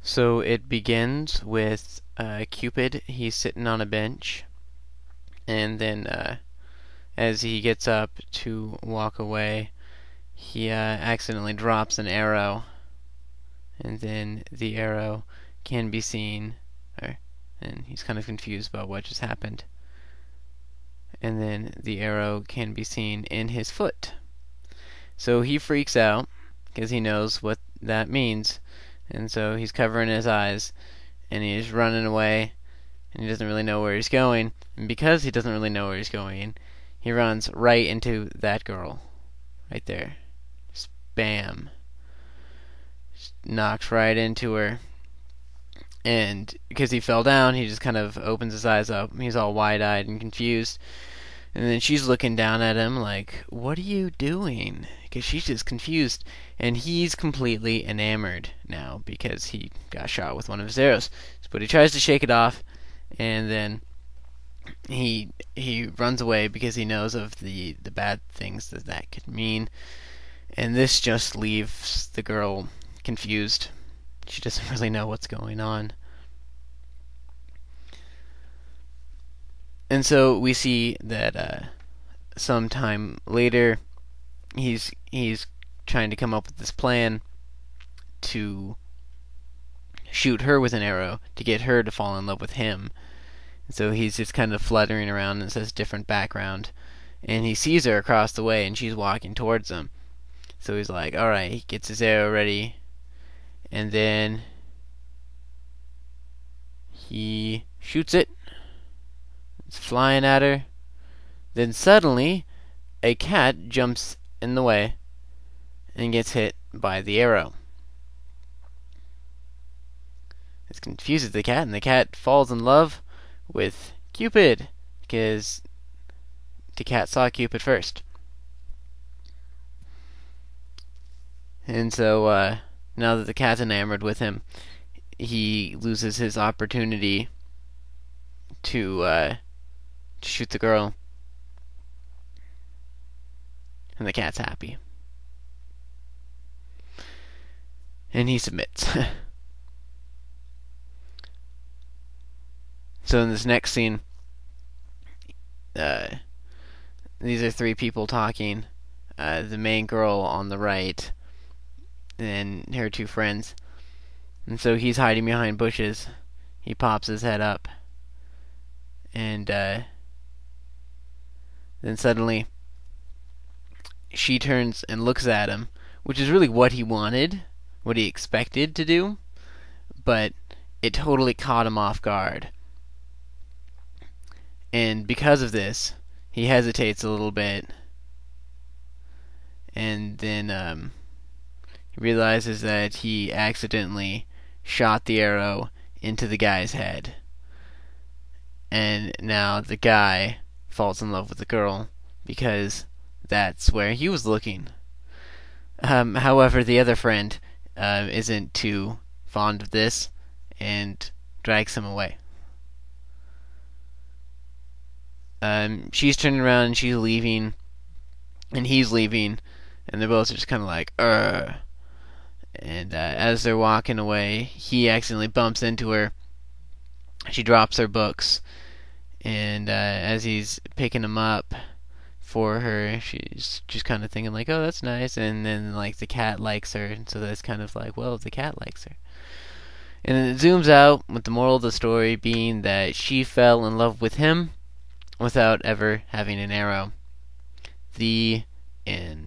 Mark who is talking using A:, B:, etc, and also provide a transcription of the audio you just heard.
A: So it begins with Cupid. He's sitting on a bench, and then as he gets up to walk away, he accidentally drops an arrow, and then the arrow can be seen, and he's kind of confused about what just happened. And then the arrow can be seen in his foot. So he freaks out because he knows what that means. And so he's covering his eyes, and he's running away, and he doesn't really know where he's going. And because he doesn't really know where he's going, he runs right into that girl. Right there. Just bam. Just knocks right into her. And because he fell down, he just kind of opens his eyes up. He's all wide-eyed and confused. And then she's looking down at him like, what are you doing? Because she's just confused. And he's completely enamored now because he got shot with one of his arrows. But he tries to shake it off, and then he runs away because he knows of the bad things that could mean. And this just leaves the girl confused. She doesn't really know what's going on. And so we see that sometime later, he's trying to come up with this plan to shoot her with an arrow to get her to fall in love with him. And so he's just kind of fluttering around, and it says different background. And he sees her across the way, and she's walking towards him. So he's like, alright, he gets his arrow ready. And then he shoots it. It's flying at her. Then suddenly, a cat jumps in the way and gets hit by the arrow. This confuses the cat, and the cat falls in love with Cupid because the cat saw Cupid first. And so now that the cat's enamored with him, he loses his opportunity to shoot the girl. And the cat's happy. And he submits. So in this next scene, these are three people talking. The main girl on the right, and her two friends. And so he's hiding behind bushes. He pops his head up. And then suddenly, she turns and looks at him, which is really what he wanted, what he expected to do, but it totally caught him off guard. And because of this, he hesitates a little bit, and then he realizes that he accidentally shot the arrow into the guy's head. And now the guy falls in love with the girl because that's where he was looking. However, the other friend isn't too fond of this and drags him away. She's turning around and she's leaving, and he's leaving, and they're both just kind of like, Ugh. And as they're walking away, he accidentally bumps into her. She drops her books, and as he's picking them up for her, she's just kind of thinking like, oh, that's nice. And then like the cat likes her, and so that's kind of like, well, the cat likes her. And then it zooms out with the moral of the story being that she fell in love with him without ever having an arrow. The end.